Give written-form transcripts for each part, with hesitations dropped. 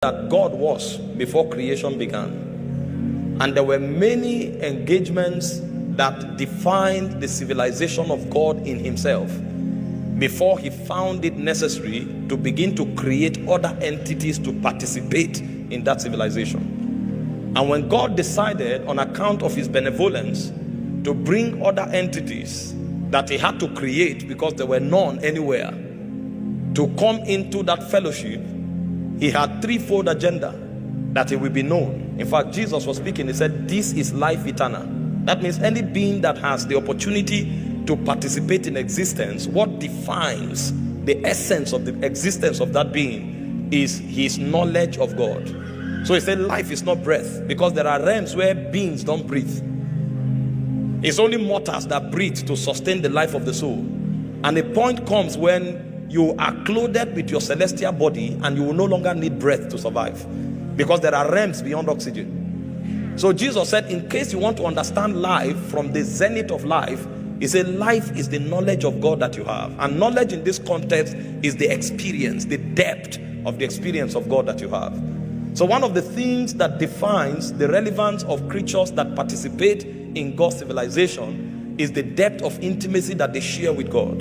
that God was before creation began. And there were many engagements that defined the civilization of God in himself before he found it necessary to begin to create other entities to participate in that civilization. And when God decided, on account of his benevolence, to bring other entities that he had to create because there were none anywhere to come into that fellowship, he had threefold agenda: that he will be known. In fact, Jesus was speaking, he said, this is life eternal. That means any being that has the opportunity to participate in existence, what defines the essence of the existence of that being is his knowledge of God. So he said life is not breath, because there are realms where beings don't breathe. It's only mortals that breathe to sustain the life of the soul. And a point comes when you are clothed with your celestial body and you will no longer need breath to survive, because there are realms beyond oxygen. So Jesus said, in case you want to understand life from the zenith of life, he said life is the knowledge of God that you have. And knowledge in this context is the experience, the depth of the experience of God that you have. So one of the things that defines the relevance of creatures that participate in God's civilization is the depth of intimacy that they share with God,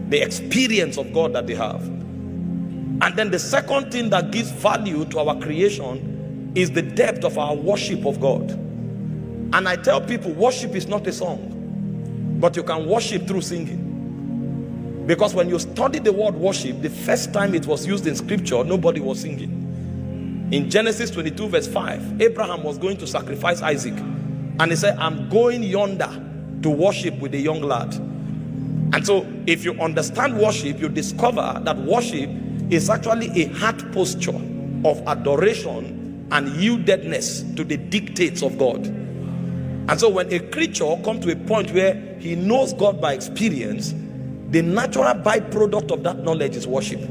the experience of God that they have. And then the second thing that gives value to our creation is the depth of our worship of God. And I tell people, worship is not a song, but you can worship through singing. Because when you study the word worship, the first time it was used in scripture, nobody was singing. In Genesis 22 verse 5, Abraham was going to sacrifice Isaac, and he said, I'm going yonder to worship with a young lad. And so if you understand worship, you discover that worship is actually a heart posture of adoration and yieldedness to the dictates of God. And so when a creature comes to a point where he knows God by experience, the natural byproduct of that knowledge is worship.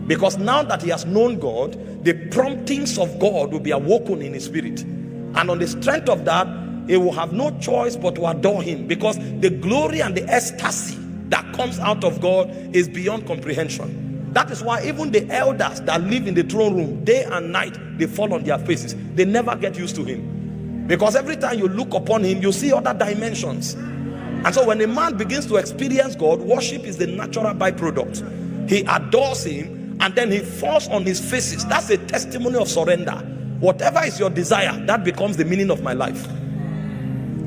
Because now that he has known God, the promptings of God will be awoken in his spirit. And on the strength of that, he will have no choice but to adore him, because the glory and the ecstasy that comes out of God is beyond comprehension. That is why even the elders that live in the throne room, day and night, they fall on their faces. They never get used to him, because every time you look upon him, you see other dimensions. And so when a man begins to experience God, worship is the natural byproduct. He adores him, and then he falls on his faces. That's a testimony of surrender. Whatever is your desire, that becomes the meaning of my life.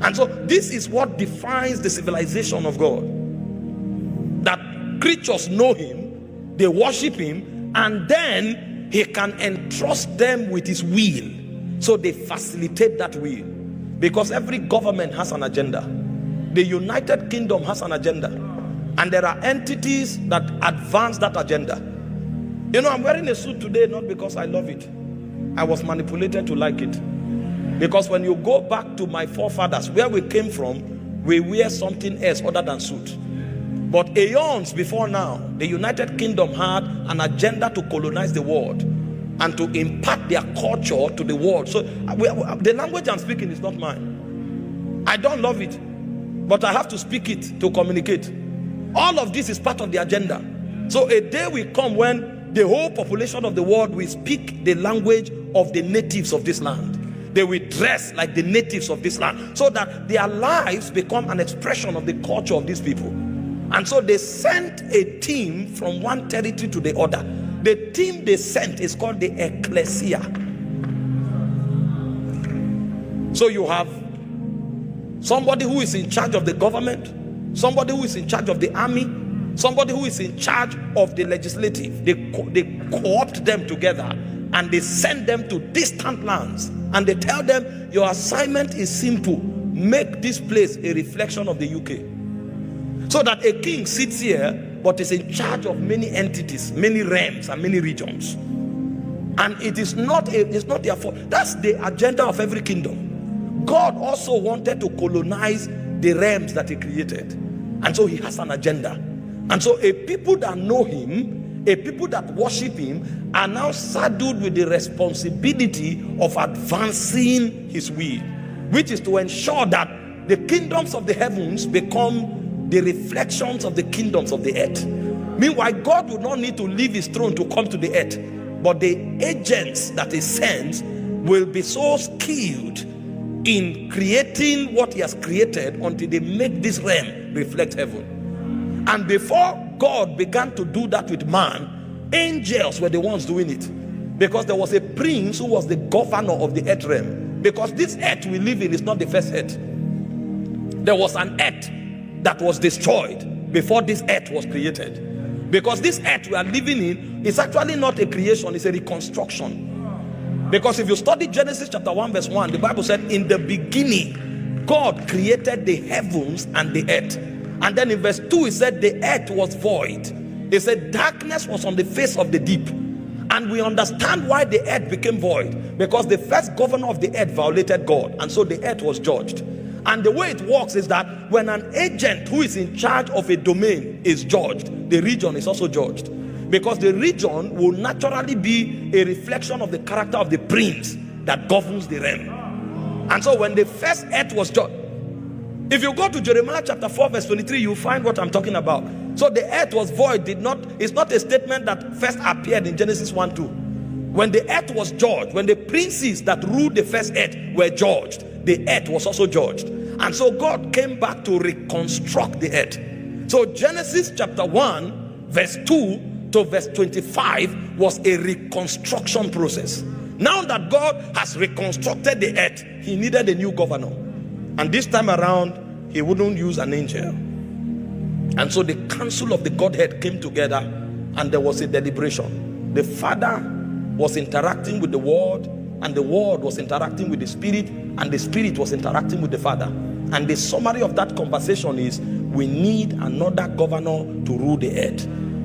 And so this is what defines the civilization of God. That creatures know him, they worship him, and then he can entrust them with his will. So they facilitate that will. Because every government has an agenda. The United Kingdom has an agenda. And there are entities that advance that agenda. You know, I'm wearing a suit today not because I love it. I was manipulated to like it. Because when you go back to my forefathers, where we came from, we wear something else other than suit. But aeons before now, the United Kingdom had an agenda to colonize the world and to impart their culture to the world. So the language I'm speaking is not mine. I don't love it, but I have to speak it to communicate. All of this is part of the agenda. So a day will come when the whole population of the world will speak the language of the natives of this land. They will dress like the natives of this land, so that their lives become an expression of the culture of these people. And so they sent a team from one territory to the other. The team they sent is called the ecclesia. So you have somebody who is in charge of the government, somebody who is in charge of the army, somebody who is in charge of the legislative. They co-opt them together and they send them to distant lands, and they tell them, your assignment is simple: make this place a reflection of the UK. So that a king sits here but is in charge of many entities, many realms and many regions. And it's not their fault. That's the agenda of every kingdom. God also wanted to colonize the realms that he created. And so he has an agenda. And so a people that know him, a people that worship him, are now saddled with the responsibility of advancing his will, which is to ensure that the kingdoms of the heavens become the reflections of the kingdoms of the earth. Meanwhile, God would not need to leave his throne to come to the earth. but the agents that he sends will be so skilled in creating what he has created until they make this realm reflect heaven. And before God began to do that with man, angels were the ones doing it, because there was a prince who was the governor of the earth realm. Because this earth we live in is not the first earth. There was an earth that was destroyed before this earth was created. Because this earth we are living in is actually not a creation, it's a reconstruction. Because if you study Genesis chapter 1 verse 1, the Bible said, in the beginning God created the heavens and the earth. And then in verse 2 it said the earth was void. It said darkness was on the face of the deep. And we understand why the earth became void, because the first governor of the earth violated God, and so the earth was judged. And the way it works is that when an agent who is in charge of a domain is judged, the region is also judged, because the region will naturally be a reflection of the character of the prince that governs the realm. And so when the first earth was judged, if you go to Jeremiah chapter 4 verse 23, you find what I'm talking about. So the earth was void it's not a statement that first appeared in Genesis 1:2. When the earth was judged, when the princes that ruled the first earth were judged, the earth was also judged. And so God came back to reconstruct the earth. So Genesis chapter 1 verse 2 to verse 25 was a reconstruction process. Now that God has reconstructed the earth, he needed a new governor. And this time around, he wouldn't use an angel. And so the council of the Godhead came together, and there was a deliberation. The Father was interacting with the Word, and the Word was interacting with the Spirit, and the Spirit was interacting with the Father. And the summary of that conversation is, we need another governor to rule the earth.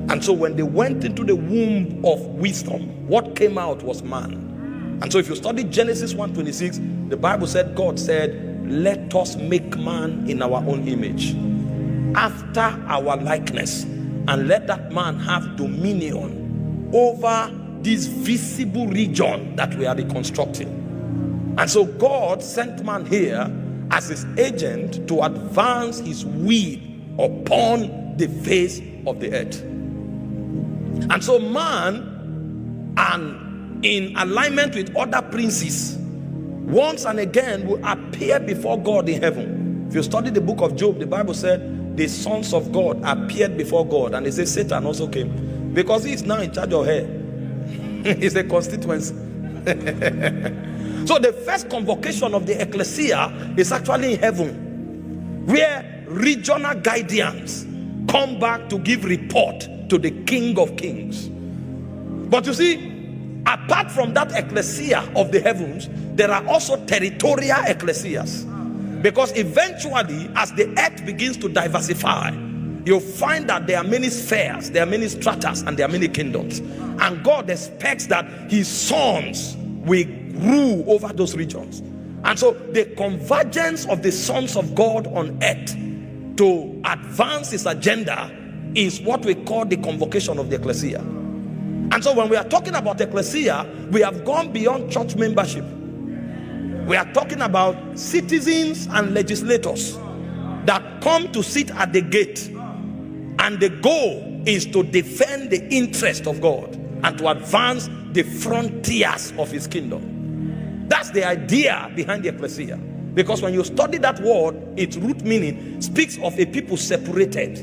And so when they went into the womb of wisdom, what came out was man. And so if you study Genesis 1:26, the Bible said, God said, let us make man in our own image, after our likeness, and let that man have dominion over this visible region that we are reconstructing. And so God sent man here as his agent to advance his will upon the face of the earth. And so man, and in alignment with other princes, once and again will appear before God in heaven. If you study the book of Job, the Bible said the sons of God appeared before God, and it says Satan also came, because he is now in charge of hell. It's a constituency. So the first convocation of the ecclesia is actually in heaven, where regional guardians come back to give report to the King of Kings. But you see, apart from that ecclesia of the heavens, there are also territorial ecclesias. Because eventually, as the earth begins to diversify, you'll find that there are many spheres, there are many stratas, and there are many kingdoms. And God expects that his sons will rule over those regions. And so the convergence of the sons of God on earth to advance his agenda is what we call the convocation of the ecclesia. And so when we are talking about ecclesia, we have gone beyond church membership. We are talking about citizens and legislators that come to sit at the gate, and the goal is to defend the interest of God and to advance the frontiers of his kingdom. That's the idea behind the ecclesia. Because when you study that word, its root meaning speaks of a people separated.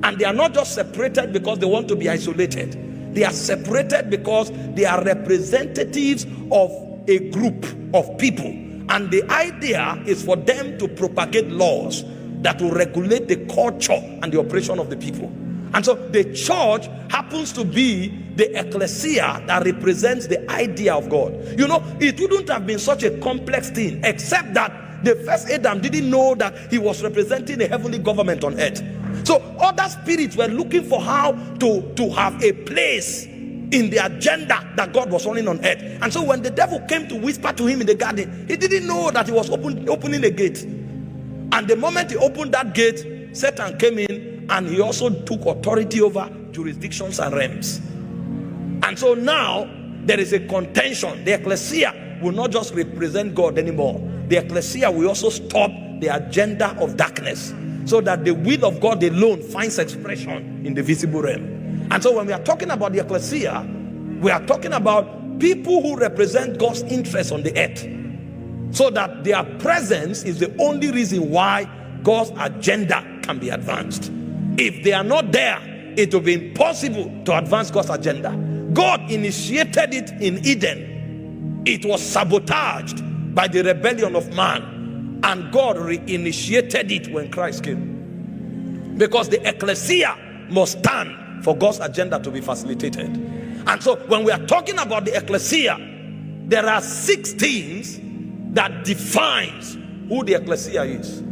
And they are not just separated because they want to be isolated. They are separated because they are representatives of a group of people, and the idea is for them to propagate laws that will regulate the culture and the operation of the people. And so the church happens to be the ecclesia that represents the idea of God. You know, it wouldn't have been such a complex thing, except that the first Adam didn't know that he was representing a heavenly government on earth. So other spirits were looking for how to have a place in the agenda that God was running on earth. And so when the devil came to whisper to him in the garden, he didn't know that he was opening a gate. And the moment he opened that gate, Satan came in, and he also took authority over jurisdictions and realms. And so now there is a contention. The ecclesia will not just represent God anymore. The ecclesia will also stop the agenda of darkness, so that the will of God alone finds expression in the visible realm. And so when we are talking about the ecclesia, We are talking about people who represent God's interest on the earth, so that their presence is the only reason why God's agenda can be advanced. If they are not there, it will be impossible to advance God's agenda. God initiated it in Eden. It was sabotaged by the rebellion of man, and God reinitiated it when Christ came, because the ecclesia must stand for God's agenda to be facilitated. And so when we are talking about the ecclesia, there are 6 things that defines who the ecclesia is.